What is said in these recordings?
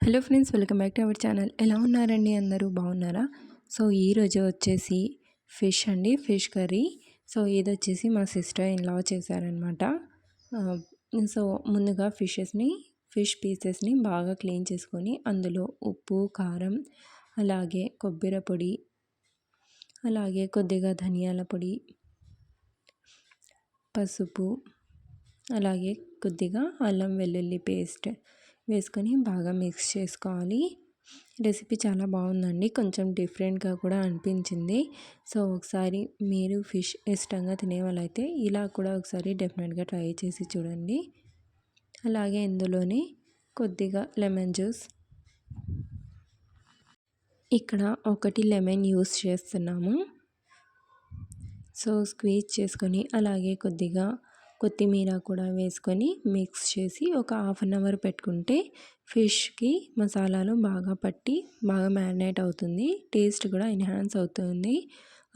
Hello friends, welcome back to our channel. ఎలా ఉన్నారండి? అందరూ బాగున్నారా? సో ఈరోజు వచ్చేసి ఫిష్ అండి, ఫిష్ కర్రీ. సో ఇది వచ్చేసి మా సిస్టర్ ఇన్ లా చేశారనమాట. సో ముందుగా ఫిష్ పీసెస్ని బాగా క్లీన్ చేసుకొని అందులో ఉప్పు, కారం, అలాగే కొబ్బరి పొడి, అలాగే కొద్దిగా ధనియాల పొడి, పసుపు, అలాగే కొద్దిగా అల్లం వెల్లుల్లి పేస్ట్ వేసుకొని బాగా మిక్స్ చేసుకోవాలి. రెసిపీ చాలా బాగుందండి, కొంచెం డిఫరెంట్గా కూడా అనిపించింది. సో ఒకసారి మీరు ఫిష్ ఇష్టంగా తినే వాళ్ళైతే ఇలా కూడా ఒకసారి డెఫినెట్గా ట్రై చేసి చూడండి. అలాగే ఇందులోనే కొద్దిగా లెమన్ జ్యూస్, ఇక్కడ 1 లెమన్ యూస్ చేస్తున్నాము. సో స్క్వీజ్ చేసుకొని అలాగే కొద్దిగా కొత్తిమీర కూడా వేసుకొని మిక్స్ చేసి ఒక హాఫ్ అన్ అవర్ పెట్టుకుంటే ఫిష్కి మసాలాలు బాగా పట్టి బాగా మ్యారినేట్ అవుతుంది, టేస్ట్ కూడా ఎన్హాన్స్ అవుతుంది.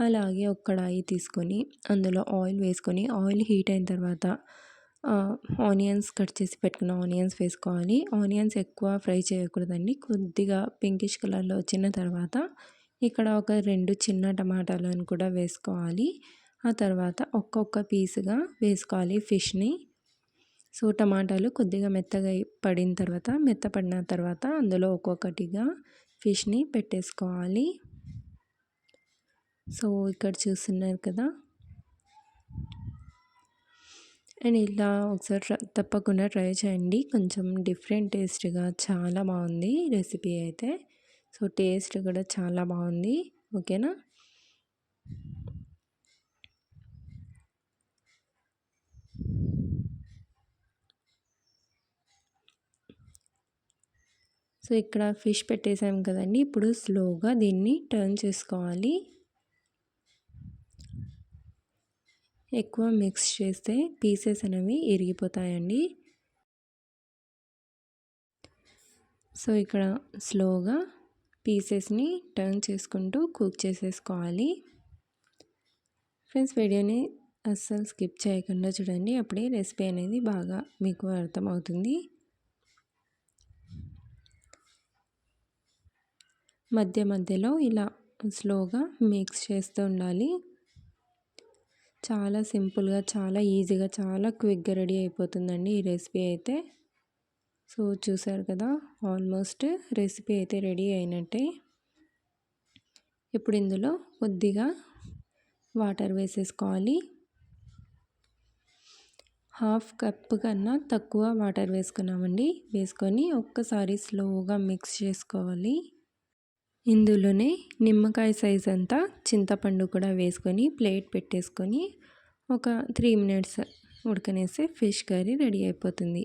అలాగే ఒక కడాయి తీసుకొని అందులో ఆయిల్ వేసుకొని ఆయిల్ హీట్ అయిన తర్వాత ఆనియన్స్ కట్ చేసి పెట్టుకున్న ఆనియన్స్ వేసుకోవాలి. ఆనియన్స్ ఎక్కువ ఫ్రై చేయకూడదండి, కొద్దిగా పింకిష్ కలర్లో వచ్చిన తర్వాత ఇక్కడ ఒక 2 చిన్న టమాటాలను కూడా వేసుకోవాలి. ఆ తర్వాత ఒక్కొక్క పీసుగా వేసుకోవాలి ఫిష్ని. సో టమాటాలు కొద్దిగా మెత్తపడిన తర్వాత అందులో ఒక్కొక్కటిగా ఫిష్ని పెట్టేసుకోవాలి. సో ఇక్కడ చూస్తున్నారు కదా, అండ్ ఇలా ఒకసారి తప్పకుండా ట్రై చేయండి. కొంచెం డిఫరెంట్ టేస్ట్గా చాలా బాగుంది రెసిపీ అయితే. సో టేస్ట్ కూడా చాలా బాగుంది. ఓకేనా? సో ఇక్కడ ఫిష్ పెట్టేసాం కదండి, ఇప్పుడు స్లోగా దీన్ని టర్న్ చేసుకోవాలి. ఎక్కువ మిక్స్ చేస్తే పీసెస్ అనేవి ఇరిగిపోతాయండి. సో ఇక్కడ స్లోగా పీసెస్ని టర్న్ చేసుకుంటూ కుక్ చేసేసుకోవాలి. ఫ్రెండ్స్, వీడియోని అస్సలు స్కిప్ చేయకుండా చూడండి, అప్పుడే రెసిపీ అనేది బాగా మీకు అర్థమవుతుంది. మధ్యలో ఇలా స్లోగా మిక్స్ చేస్తూ ఉండాలి. చాలా సింపుల్గా, చాలా ఈజీగా, చాలా క్విక్గా రెడీ అయిపోతుందండి ఈ రెసిపీ అయితే. సో చూసారు కదా, ఆల్మోస్ట్ రెసిపీ అయితే రెడీ అయినట్టే. ఇప్పుడు ఇందులో కొద్దిగా వాటర్ వేసేసుకోవాలి. 1/2 కప్ కన్నా తక్కువ వాటర్ వేసుకున్నామండి. వేసుకొని ఒక్కసారి స్లోగా మిక్స్ చేసుకోవాలి. ఇందులోనే నిమ్మకాయ సైజ్ అంతా చింతపండు కూడా వేసుకొని ప్లేట్ పెట్టేసుకొని ఒక 3 మినిట్స్ ఉడకనేస్తే ఫిష్ కర్రీ రెడీ అయిపోతుంది.